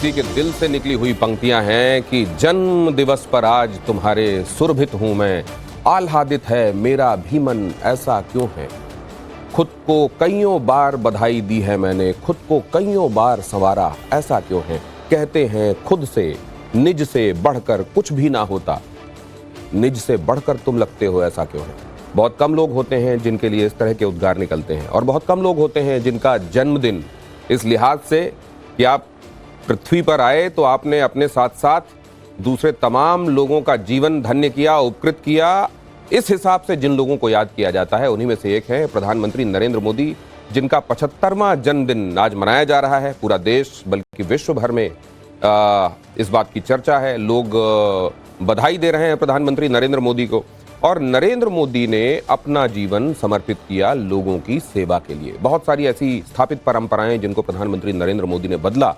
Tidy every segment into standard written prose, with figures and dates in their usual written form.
किसी के दिल से निकली हुई पंक्तियां हैं कि जन्म दिवस पर आज तुम्हारे सुरभित हूं मैं, आह्लादित है मेरा भी मन ऐसा क्यों है। खुद को कईयों बार बधाई दी है मैंने, खुद को कईयों बार संवारा ऐसा क्यों है। कहते हैं खुद से निज से बढ़कर कुछ भी ना होता, निज से बढ़कर तुम लगते हो ऐसा क्यों है। बहुत कम लोग होते हैं जिनके लिए इस तरह के उद्गार निकलते हैं और बहुत कम लोग होते हैं जिनका जन्मदिन इस लिहाज से कि आप पृथ्वी पर आए तो आपने अपने साथ साथ दूसरे तमाम लोगों का जीवन धन्य किया, उपकृत किया। इस हिसाब से जिन लोगों को याद किया जाता है उन्हीं में से एक है प्रधानमंत्री नरेंद्र मोदी, जिनका 75वां जन्मदिन आज मनाया जा रहा है। पूरा देश बल्कि विश्व भर में इस बात की चर्चा है, लोग बधाई दे रहे हैं प्रधानमंत्री नरेंद्र मोदी को। और नरेंद्र मोदी ने अपना जीवन समर्पित किया लोगों की सेवा के लिए। बहुत सारी ऐसी स्थापित परंपराएं जिनको प्रधानमंत्री नरेंद्र मोदी ने बदला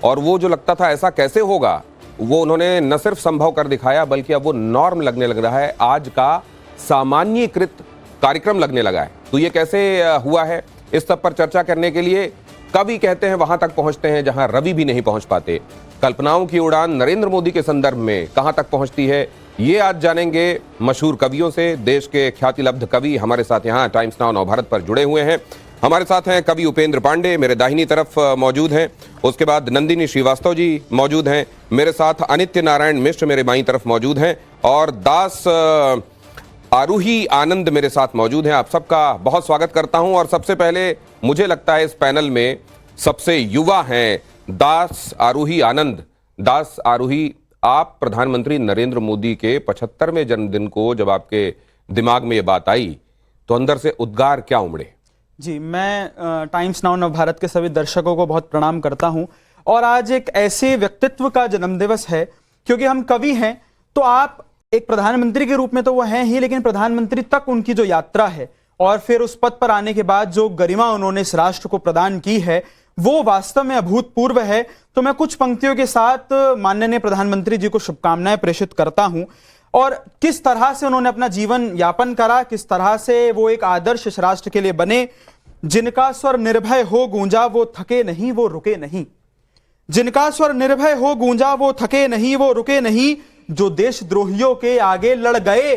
और वो जो लगता था ऐसा कैसे होगा, वो उन्होंने न सिर्फ संभव कर दिखाया बल्कि अब वो नॉर्म लगने लग रहा है, आज का सामान्यीकृत कार्यक्रम लगने लगा है। तो ये कैसे हुआ है, इस सब पर चर्चा करने के लिए कवि कहते हैं वहां तक पहुंचते हैं जहां रवि भी नहीं पहुंच पाते। कल्पनाओं की उड़ान नरेंद्र मोदी के संदर्भ में कहां तक पहुंचती है, ये आज जानेंगे मशहूर कवियों से। देश के ख्यातिलब्ध कवि हमारे साथ यहाँ टाइम्स नाउ नवभारत पर जुड़े हुए हैं। हमारे साथ हैं कवि उपेंद्र पांडे, मेरे दाहिनी तरफ मौजूद हैं। उसके बाद नंदिनी श्रीवास्तव जी मौजूद हैं। मेरे साथ अनित्य नारायण मिश्र मेरे बाईं तरफ मौजूद हैं और दास आरूही आनंद मेरे साथ मौजूद हैं। आप सबका बहुत स्वागत करता हूं। और सबसे पहले मुझे लगता है इस पैनल में सबसे युवा हैं दास आरूही आनंद। दास आरूही, आप प्रधानमंत्री नरेंद्र मोदी के 75वें जन्मदिन को जब आपके दिमाग में ये बात आई तो अंदर से उद्गार क्या उमड़े? जी, मैं टाइम्स नाउ नवभारत के सभी दर्शकों को बहुत प्रणाम करता हूं। और आज एक ऐसे व्यक्तित्व का जन्मदिवस है, क्योंकि हम कवि हैं तो आप एक प्रधानमंत्री के रूप में तो वो हैं ही, लेकिन प्रधानमंत्री तक उनकी जो यात्रा है और फिर उस पद पर आने के बाद जो गरिमा उन्होंने इस राष्ट्र को प्रदान की है वो वास्तव में अभूतपूर्व है। तो मैं कुछ पंक्तियों के साथ माननीय प्रधानमंत्री जी को शुभकामनाएं प्रेषित करता हूं और किस तरह से उन्होंने अपना जीवन यापन करा, किस तरह से वो एक आदर्श इस राष्ट्र के लिए बने। जिनका स्वर निर्भय हो गूंजा वो थके नहीं वो रुके नहीं, जिनका स्वर निर्भय हो गूंजा वो थके नहीं वो रुके नहीं, जो देशद्रोहियों के आगे लड़ गए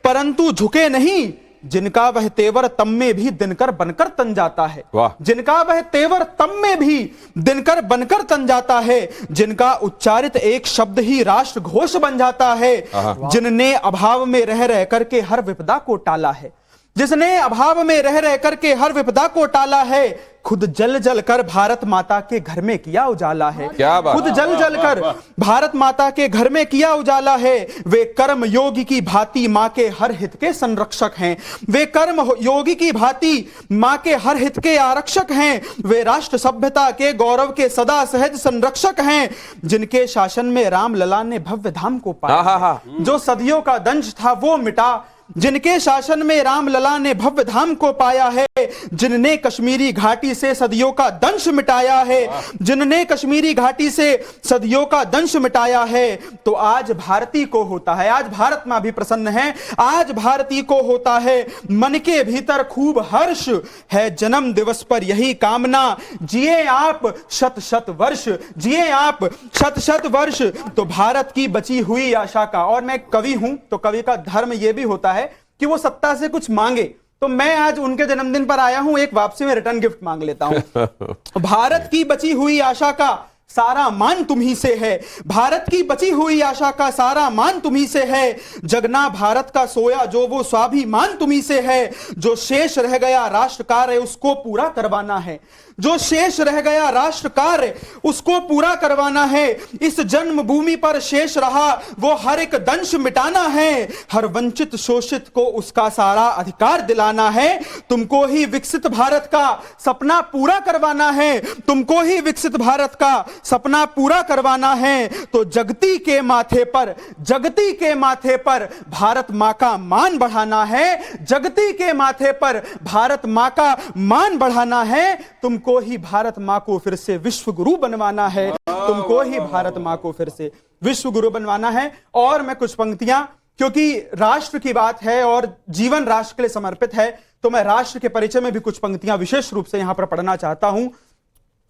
परंतु झुके नहीं, जिनका वह तेवर तम में भी दिनकर बनकर तन जाता है। जिनका वह तेवर तम में भी दिनकर बनकर तन जाता है, जिनका उच्चारित एक शब्द ही राष्ट्र घोष बन जाता है, जिनने अभाव में रह रह करके हर विपदा को टाला है, जिसने अभाव में रह रह करके हर विपदा को टाला है, खुद जल जल कर भारत माता के घर में किया उजाला है। क्या बात? खुद जल जल कर भारत माता के घर में किया उजाला है। वे कर्म योगी की भांति मां के हर हित के संरक्षक हैं, वे कर्म योगी की भांति मां के हर हित के आरक्षक हैं, वे राष्ट्र सभ्यता के गौरव के सदा सहज संरक्षक हैं, जिनके शासन में राम लला ने भव्य धाम को पाया, जो सदियों का दंश था वो मिटा, जिनके शासन में राम लला ने भव्य धाम को पाया है, जिनने कश्मीरी घाटी से सदियों का दंश मिटाया है, जिनने कश्मीरी घाटी से सदियों का दंश मिटाया है। तो आज भारतीय को होता है, आज भारत मां भी प्रसन्न है, आज भारतीय को होता है मन के भीतर खूब हर्ष है, जन्म दिवस पर यही कामना, जिए आप शत शत वर्ष, जिए आप शत शत वर्ष। तो भारत की बची हुई आशा का, और मैं कवि हूं तो कवि का धर्म यह भी होता है कि वो सत्ता से कुछ मांगे, तो मैं आज उनके जन्मदिन पर आया हूं, एक वापसी में रिटर्न गिफ्ट मांग लेता हूं। भारत की बची हुई आशा का सारा मान तुम्ही से है, भारत की बची हुई आशा का सारा मान तुम्ही से है, जगना भारत का सोया जो वो स्वाभिमान तुम्ही से है, जो शेष रह गया राष्ट्र कार्य उसको पूरा करवाना है, जो शेष रह गया राष्ट्र कार्य उसको पूरा करवाना है, इस जन्मभूमि पर शेष रहा वो हर एक दंश मिटाना है, हर वंचित शोषित को उसका सारा अधिकार दिलाना है, तुमको ही विकसित भारत का सपना पूरा करवाना है, तुमको ही विकसित भारत का सपना पूरा करवाना है। तो जगती के माथे पर, जगती के माथे पर भारत मां का मान बढ़ाना है, जगती के माथे पर भारत मां का मान बढ़ाना है, तुमको ही भारत मां को फिर से विश्व गुरु बनवाना है, तुमको ही भारत मां को फिर से विश्व गुरु बनवाना है। और मैं कुछ पंक्तियां, क्योंकि राष्ट्र की बात है और जीवन राष्ट्र के लिए समर्पित है, तो मैं राष्ट्र के परिचय में भी कुछ पंक्तियां विशेष रूप से यहां पर पढ़ना चाहता हूं।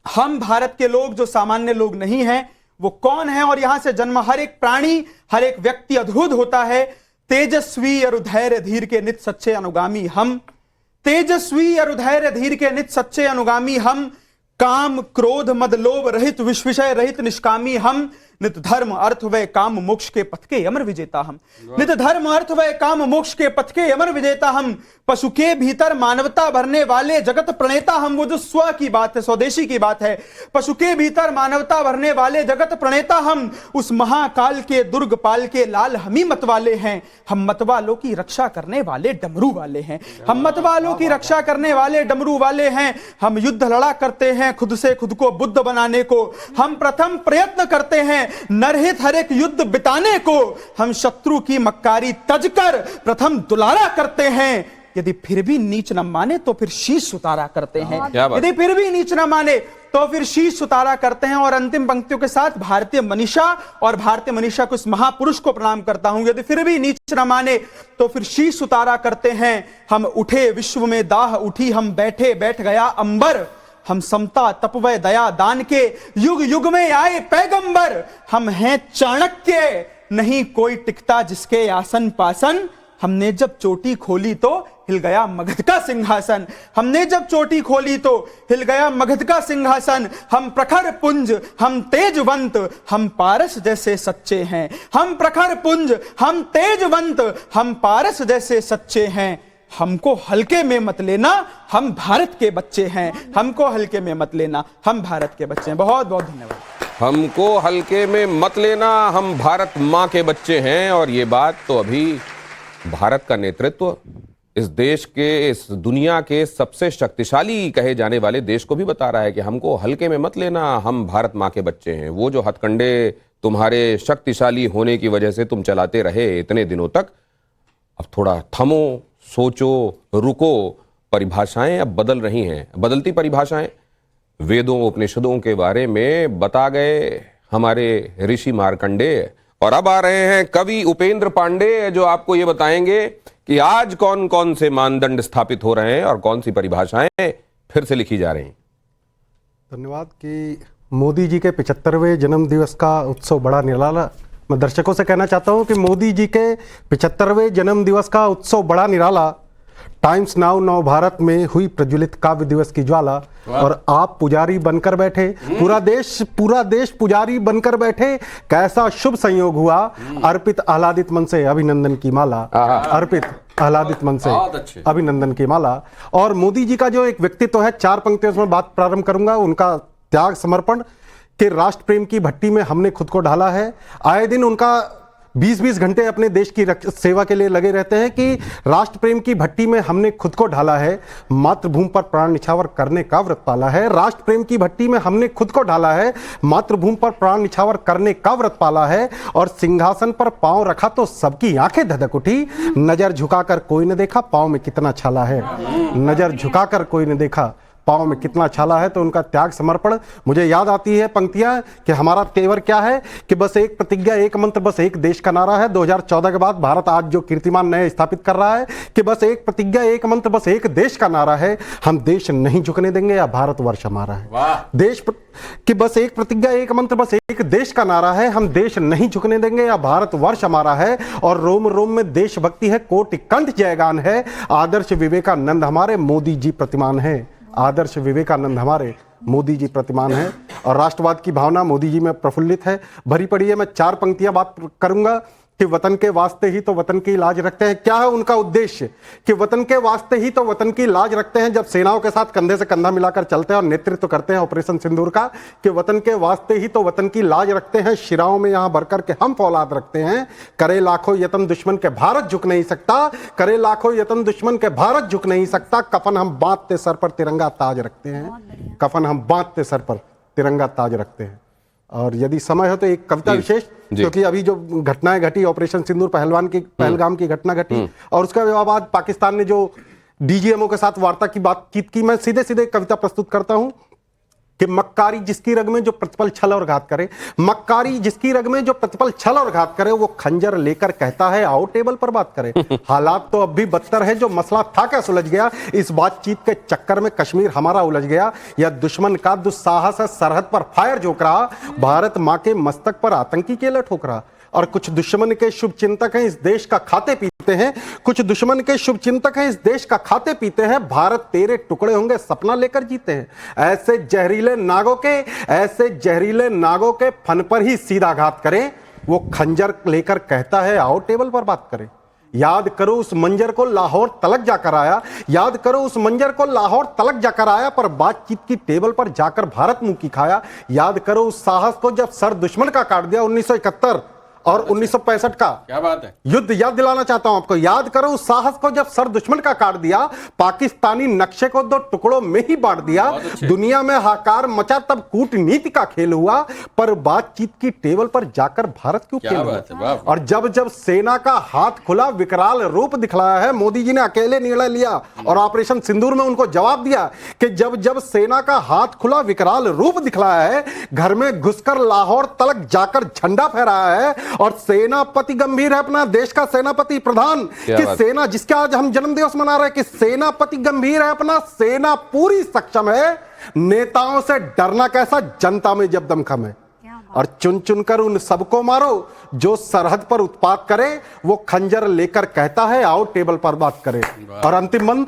हम भारत के लोग जो सामान्य लोग नहीं हैं वो कौन है, और यहां से जन्म हर एक प्राणी, हर एक व्यक्ति अद्भुत होता है। तेजस्वी अरुधैर्य धीर के नित सच्चे अनुगामी हम, तेजस्वी अरुधैर्य धीर के नित सच्चे अनुगामी हम, काम क्रोध मद लोभ रहित विषय रहित निष्कामी हम, नित धर्म अर्थ व काम मोक्ष के पथ के अमर विजेता हम, नित धर्म अर्थ व काम मोक्ष के पथ के अमर विजेता हम, पशु के भीतर मानवता भरने वाले जगत प्रणेता हम। वो जो स्व की बात है, स्वदेशी की बात है, पशु के भीतर मानवता भरने वाले जगत प्रणेता हम, उस महाकाल के दुर्ग पाल के लाल हम ही मतवाले हैं। हम मतवालों की रक्षा करने वाले डमरू वाले हैं, हम मतवालों की रक्षा करने वाले डमरू वाले हैं। हम युद्ध लड़ा करते हैं खुद से खुद को बुद्ध बनाने को, हम प्रथम प्रयत्न करते हैं नरहित हर एक युद्ध बिताने को, हम शत्रु की मक्कारी तजकर प्रथम दुलारा करते हैं। यदि फिर भी नीच न माने तो फिर शीश उतारा करते हैं, यदि फिर भी नीच न माने तो फिर शीश उतारा करते हैं। और अंतिम पंक्तियों के साथ भारतीय मनीषा और भारतीय मनीषा को, इस महापुरुष को प्रणाम करता हूं। यदि फिर भी नीच न माने तो फिर शीश उतारा करते हैं। हम उठे विश्व में दाह उठी, हम बैठे बैठ गया अंबर, हम समता तप व दया दान के युग युग में आए पैगंबर। हम हैं चाणक्य, नहीं कोई टिकता जिसके आसन पासन, हमने जब चोटी खोली तो हिल गया मगध का सिंहासन, हमने जब चोटी खोली तो हिल गया मगध का सिंहासन। हम प्रखर पुंज, हम तेजवंत, हम पारस जैसे सच्चे हैं, हम प्रखर पुंज, हम तेजवंत, हम पारस जैसे सच्चे हैं। हमको हल्के में मत लेना, हम भारत के बच्चे हैं, हमको हल्के में मत लेना, हम भारत के बच्चे हैं। बहुत बहुत धन्यवाद। हमको हल्के में मत लेना, हम भारत माँ के बच्चे हैं। और ये बात तो अभी भारत का नेतृत्व इस देश के, इस दुनिया के सबसे शक्तिशाली कहे जाने वाले देश को भी बता रहा है कि हमको हल्के में मत लेना, हम भारत माँ के बच्चे हैं। वो जो हथकंडे तुम्हारे शक्तिशाली होने की वजह से तुम चलाते रहे इतने दिनों तक, अब थोड़ा थमो, सोचो, रुको। परिभाषाएं अब बदल रही हैं, बदलती परिभाषाएं। वेदों उपनिषदों के बारे में बता गए हमारे ऋषि मार्कंडेय, और अब आ रहे हैं कवि उपेंद्र पांडे जो आपको ये बताएंगे कि आज कौन कौन से मानदंड स्थापित हो रहे हैं और कौन सी परिभाषाएं फिर से लिखी जा रही हैं। धन्यवाद। कि मोदी जी के 75वें जन्म दिवस का उत्सव बड़ा निराला, मैं दर्शकों से कहना चाहता हूं कि मोदी जी के 75वें जन्म दिवस का उत्सव बड़ा निराला। टाइम्स नाउ नव भारत में हुई प्रज्वलित काव्य दिवस की ज्वाला, और आप पुजारी बनकर बैठे, पूरा देश पुजारी बनकर बैठे। कैसा शुभ संयोग हुआ, अर्पित आह्लादित मन से अभिनंदन की माला, अर्पित आह्लादित मन से अभिनंदन की माला। और मोदी जी का जो एक व्यक्तित्व है, 4 पंक्तियों में बात प्रारंभ करूंगा। उनका त्याग समर्पण कि राष्ट्र प्रेम की भट्टी में हमने खुद को ढाला है। आए दिन उनका 20-20 घंटे अपने देश की सेवा के लिए लगे रहते हैं कि राष्ट्र प्रेम की भट्टी में हमने खुद को ढाला है, मातृभूमि पर प्राण निछावर करने का व्रत पाला है। राष्ट्र प्रेम की भट्टी में हमने खुद को ढाला है, मातृभूमि पर प्राण निछावर करने का व्रत पाला है। और सिंहासन पर पांव रखा तो सबकी आंखें धधक उठी, नजर झुकाकर कोई न देखा पांव में कितना छाला है, नजर झुकाकर कोई न देखा पांव में कितना छाला है। तो उनका त्याग समर्पण, मुझे याद आती है पंक्तियां कि हमारा तेवर क्या है कि बस एक प्रतिज्ञा एक मंत्र बस एक देश का नारा है। 2014 के बाद भारत आज जो कीर्तिमान नए स्थापित कर रहा है कि बस एक प्रतिज्ञा एक मंत्र बस एक देश का नारा है। हम देश नहीं झुकने देंगे, या भारतवर्ष हमारा है। देश कि बस एक प्रतिज्ञा एक मंत्र बस एक देश का नारा है, हम देश नहीं झुकने देंगे, या भारतवर्ष हमारा है। और रोम रोम में देशभक्ति है, कोटि कंठ जयगान है। आदर्श विवेकानंद हमारे मोदी जी प्रतिमान है, आदर्श विवेकानंद हमारे मोदी जी प्रतिमान है। और राष्ट्रवाद की भावना मोदी जी में प्रफुल्लित है, भरी पड़ी है। मैं 4 पंक्तियां बात करूंगा कि वतन के वास्ते ही तो वतन की लाज रखते हैं। क्या है उनका उद्देश्य कि वतन के वास्ते ही तो वतन की लाज रखते हैं, जब सेनाओं के साथ कंधे से कंधा मिलाकर चलते हैं और नेतृत्व करते हैं ऑपरेशन सिंदूर का, कि वतन के वास्ते ही तो वतन की लाज रखते हैं। शिराओं में यहां भरकर के हम फौलाद रखते हैं। करे लाखों यतन दुश्मन के भारत झुक नहीं सकता, करे लाखों यतन दुश्मन के भारत झुक नहीं सकता। कफन हम बांधते सर पर तिरंगा ताज रखते हैं, कफन हम बांधते सर पर तिरंगा ताज रखते हैं। और यदि समय हो तो एक कविता विशेष, क्योंकि अभी जो घटनाएं घटी, ऑपरेशन सिंदूर पहलगाम की घटना घटी, और उसके बाद पाकिस्तान ने जो डीजीएमओ के साथ वार्ता की बातचीत की, मैं सीधे सीधे कविता प्रस्तुत करता हूं कि मक्कारी जिसकी रग में जो प्रतिपल छल और घात करे, मक्कारी जिसकी रग में जो प्रतिपल छल और घात करे, वो खंजर लेकर कहता है आओ टेबल पर बात करें। हालात तो अब भी बदतर है, जो मसला था क्या सुलझ गया, इस बातचीत के चक्कर में कश्मीर हमारा उलझ गया, या दुश्मन का दुस्साहस है सरहद पर फायर झोंक रहा, भारत मां के मस्तक पर आतंकी केला ठोक रहा। और कुछ दुश्मन के शुभ चिंतक हैं इस देश का खाते पीते हैं, कुछ दुश्मन के शुभ चिंतक हैं इस देश का खाते पीते हैं, भारत तेरे टुकड़े होंगे सपना लेकर जीते हैं। ऐसे जहरीले नागों के फन पर ही सीधा घात करें, वो खंजर लेकर कहता है आओ टेबल पर बात करें। याद करो उस मंजर को लाहौर तलक जाकर आया, याद करो उस मंजर को लाहौर तलक जाकर आया, पर बातचीत की टेबल पर जाकर भारत मुंह की खाया। याद करो उस साहस को जब सर दुश्मन का काट दिया 1971 और 1965 का क्या बात है, युद्ध याद दिलाना चाहता हूं आपको। याद करो उस साहस को जब सर दुश्मन का काट दिया, पाकिस्तानी नक्शे को 2 टुकड़ों में ही बांट दिया, दुनिया में हाहाकार मचा, तब कूटनीति का खेल हुआ, पर बातचीत की टेबल पर जाकर भारत क्यों खेल हुआ। और जब जब सेना का हाथ खुला विकराल रूप दिखलाया है, मोदी जी ने अकेले निर्णय लिया और ऑपरेशन सिंदूर में उनको जवाब दिया कि जब जब सेना का हाथ खुला विकराल रूप दिखलाया है, घर में घुसकर लाहौर तलक जाकर झंडा फहराया है। और सेनापति गंभीर है, अपना देश का सेनापति प्रधान, कि सेना जिसका आज हम जन्मदिवस मना रहे हैं, कि सेनापति गंभीर है, अपना सेना पूरी सक्षम है, नेताओं से डरना कैसा जनता में जब दमखम है। और चुन चुनकर उन सबको मारो जो सरहद पर उत्पात करे, वो खंजर लेकर कहता है आओ टेबल पर बात करें। और अंतिम मंद,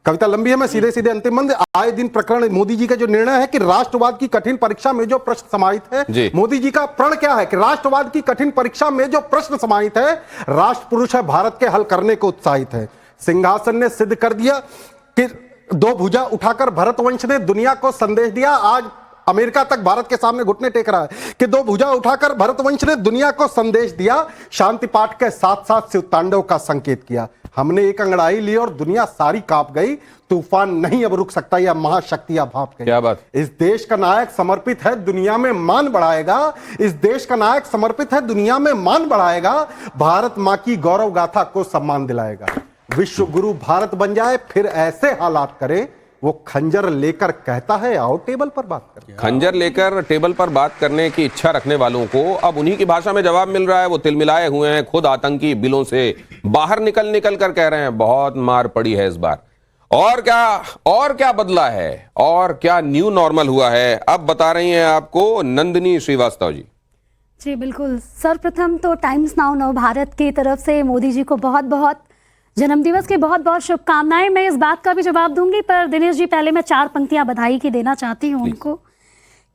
कविता लंबी है, मैं सीधे सीधे अंतिम मंद, आए दिन प्रकरण मोदी जी का जो निर्णय है कि राष्ट्रवाद की कठिन परीक्षा में जो प्रश्न समाहित है, मोदी जी का प्रण क्या है कि राष्ट्रवाद की कठिन परीक्षा में जो प्रश्न समाहित है, राष्ट्र पुरुष है भारत के हल करने को उत्साहित है। सिंहासन ने सिद्ध कर दिया कि 2 भुजा उठाकर भरतवंश ने दुनिया को संदेश दिया। आज अमेरिका तक भारत के सामने घुटने टेक रहा है कि 2 भुजा उठाकर भरतवंश ने दुनिया को संदेश दिया, शांति पाठ के साथ साथ शिव तांडव का संकेत किया। हमने एक अंगड़ाई ली और दुनिया सारी कांप गई, तूफान नहीं अब रुक सकता, यह महाशक्तियां भाप गई। क्या बात। इस देश का नायक समर्पित है, दुनिया में मान बढ़ाएगा, इस देश का नायक समर्पित है, दुनिया में मान बढ़ाएगा, भारत मां की गौरव गाथा को सम्मान दिलाएगा। विश्व गुरु भारत बन जाए, फिर ऐसे हालात करे, वो खंजर लेकर कहता है आओ टेबल पर बात करें। खंजर लेकर टेबल पर बात करने की इच्छा रखने वालों को अब उन्हीं की भाषा में जवाब मिल रहा है। वो तिलमिलाए हुए हैं, खुद आतंकी बिलों से बाहर निकल कर कह रहे हैं बहुत मार पड़ी है इस बार। और क्या बदला है, और क्या न्यू नॉर्मल हुआ है, अब बता रही हैं आपको नंदिनी श्रीवास्तव जी। जी बिल्कुल, सर्वप्रथम तो टाइम्स नाउ नव भारत की तरफ से मोदी जी को बहुत बहुत जन्मदिवस की बहुत बहुत शुभकामनाएं। मैं इस बात का भी जवाब दूंगी, पर दिनेश जी पहले मैं 4 पंक्तियां बधाई की देना चाहती हूं उनको,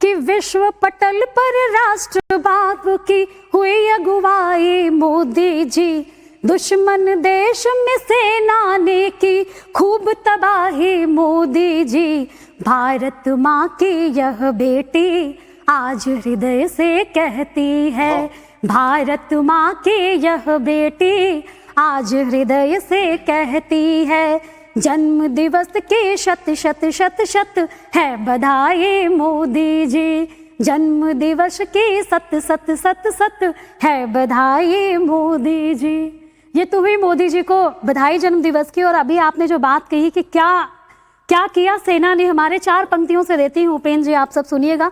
कि विश्व पटल पर राष्ट्रवाद की हुई अगुवाई मोदी जी, दुश्मन देश में सेना ने की खूब तबाही मोदी जी, भारत माँ की यह बेटी आज हृदय से कहती है, भारत माँ की यह बेटी आज हृदय से कहती है, जन्म दिवस की शत शत शत शत है बधाई मोदी जी, जन्म दिवस की सत सत सत सत है बधाई मोदी जी। ये तो हुई मोदी जी को बधाई जन्म दिवस की। और अभी आपने जो बात कही कि क्या किया सेना ने, हमारे 4 पंक्तियों से देती हूँ उपेंद्र जी, आप सब सुनिएगा।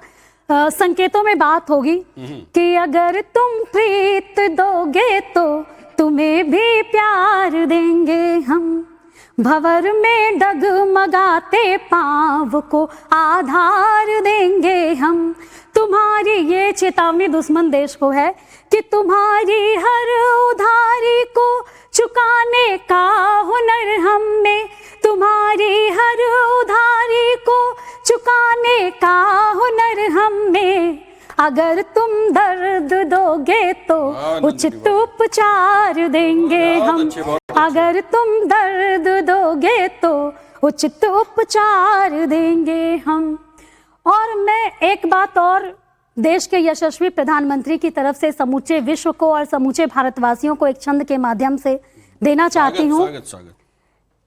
संकेतों में बात होगी कि अगर तुम प्रीत दोगे तो तुम्हें भी प्यार देंगे हम, भंवर में डगमगाते पांव को आधार देंगे हम। तुम्हारी ये चेतावनी दुश्मन देश को है कि तुम्हारी हर उधारी को चुकाने का हुनर हम में, तुम्हारी हर उधारी को चुकाने का हुनर हम में, अगर तुम दर्द दोगे तो उचित उपचार देंगे हम, अगर तुम दर्द दोगे तो उचित उपचार देंगे हम। और मैं एक बात और देश के यशस्वी प्रधानमंत्री की तरफ से समूचे विश्व को और समूचे भारतवासियों को एक छंद के माध्यम से देना चाहती हूँ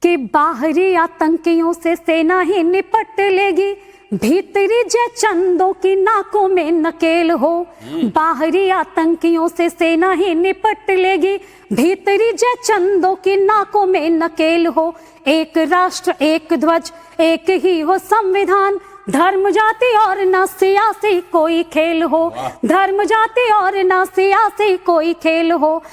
कि बाहरी आतंकियों से सेना ही निपट लेगी, भीतरी जय चंदों की नाकों में नकेल हो, बाहरी आतंकियों से सेना ही निपट लेगी, भीतरी जय चंदों की नाकों में नकेल हो, एक राष्ट्र एक ध्वज एक ही हो संविधान, धर्म जाति और न सियासी कोई खेल हो, धर्म जाति और न सियासी कोई खेल हो,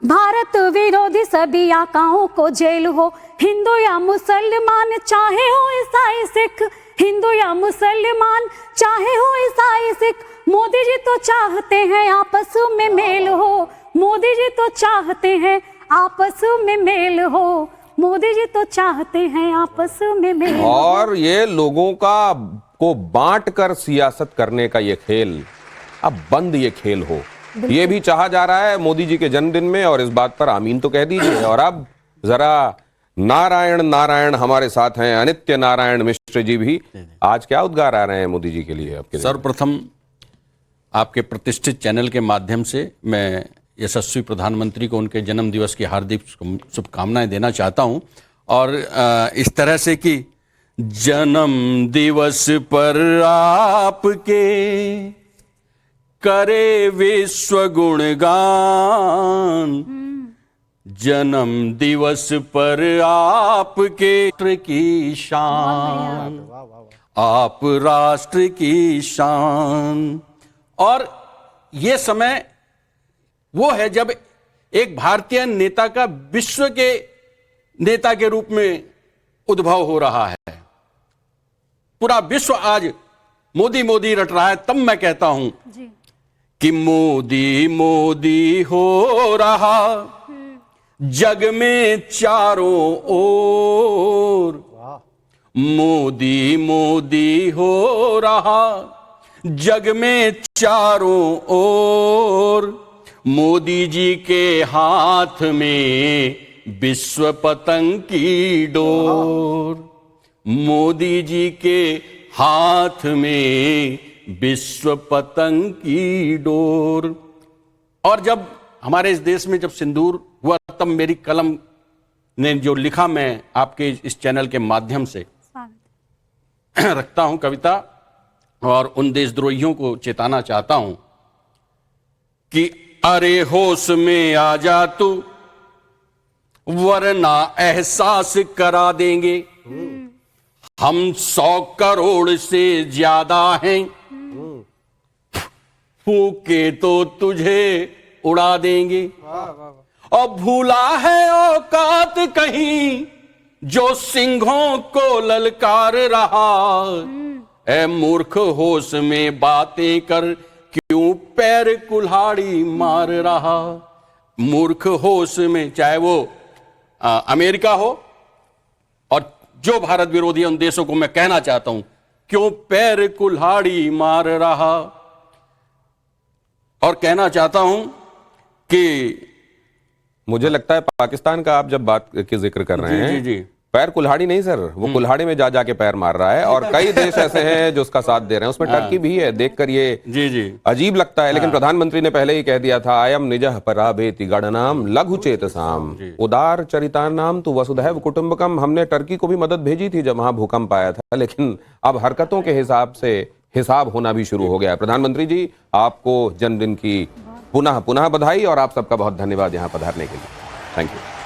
भारत विरोधी सभी आकाओं को जेल हो, हिंदू या मुसलमान चाहे हो ईसाई सिख, हिंदू या मुसलमान चाहे हो ईसाई सिख, मोदी जी तो चाहते हैं आपस में मेल हो, मोदी जी तो चाहते हैं आपस में मेल हो, मोदी जी तो चाहते हैं आपस में मेल हो। और ये लोगों को बांट कर सियासत करने का ये खेल अब बंद ये खेल हो, ये भी चाहा जा रहा है मोदी जी के जन्मदिन में, और इस बात पर आमीन तो कह दीजिए। और अब जरा नारायण नारायण हमारे साथ हैं अनित्य नारायण मिश्र जी भी। आज क्या उद्गार आ रहे हैं मोदी जी के लिए आपके? सर्वप्रथम आपके प्रतिष्ठित चैनल के माध्यम से मैं यशस्वी प्रधानमंत्री को उनके जन्म दिवस की हार्दिक शुभकामनाएं देना चाहता हूं, और इस तरह से कि जन्म दिवस पर आपके करे विश्व गुणगान, जन्म दिवस पर आपके राष्ट्र की शान, आप राष्ट्र की शान। और ये समय वो है जब एक भारतीय नेता का विश्व के नेता के रूप में उद्भव हो रहा है। पूरा विश्व आज मोदी मोदी रट रहा है। तब मैं कहता हूं कि मोदी मोदी हो रहा जग में चारों ओर, मोदी मोदी हो रहा जग में चारों ओर, मोदी जी के हाथ में विश्व पतंग की डोर, मोदी जी के हाथ में विश्व पतंग की डोर। और जब हमारे इस देश में जब सिंदूर हुआ तब मेरी कलम ने जो लिखा मैं आपके इस चैनल के माध्यम से रखता हूं कविता, और उन देशद्रोहियों को चेताना चाहता हूं कि अरे होश में आ जा तू वरना एहसास करा देंगे, हम 100 करोड़ से ज्यादा हैं, फूके तो तुझे उड़ा देंगे। और भूला है औकात कहीं जो सिंहों को ललकार रहा, ए मूर्ख होश में बातें कर क्यों पैर कुल्हाड़ी मार रहा। मूर्ख होश में, चाहे वो अमेरिका हो और जो भारत विरोधी उन देशों को मैं कहना चाहता हूं क्यों पैर कुल्हाड़ी मार रहा। और कहना चाहता हूं कि मुझे लगता है पाकिस्तान का आप जब बात की जिक्र कर रहे हैं, जी। पैर कुल्हाड़ी नहीं सर, वो कुल्हाड़ी में जा जाके पैर मार रहा है। और कई देश ऐसे हैं जो उसका साथ दे रहे हैं, उसमें टर्की भी है। देखकर ये जी अजीब लगता है, लेकिन प्रधानमंत्री ने पहले ही कह दिया था, अयम निजः पराभेति गणनाम लघु चेतसाम उदार चरितानाम तु वसुधैव कुटुंबकम। हमने टर्की को भी मदद भेजी थी जब वहां भूकंप आया था, लेकिन अब हरकतों के हिसाब से हिसाब होना भी शुरू हो गया है। प्रधानमंत्री जी, आपको जन्मदिन की पुनः बधाई, और आप सबका बहुत धन्यवाद यहाँ पधारने के लिए। Thank you.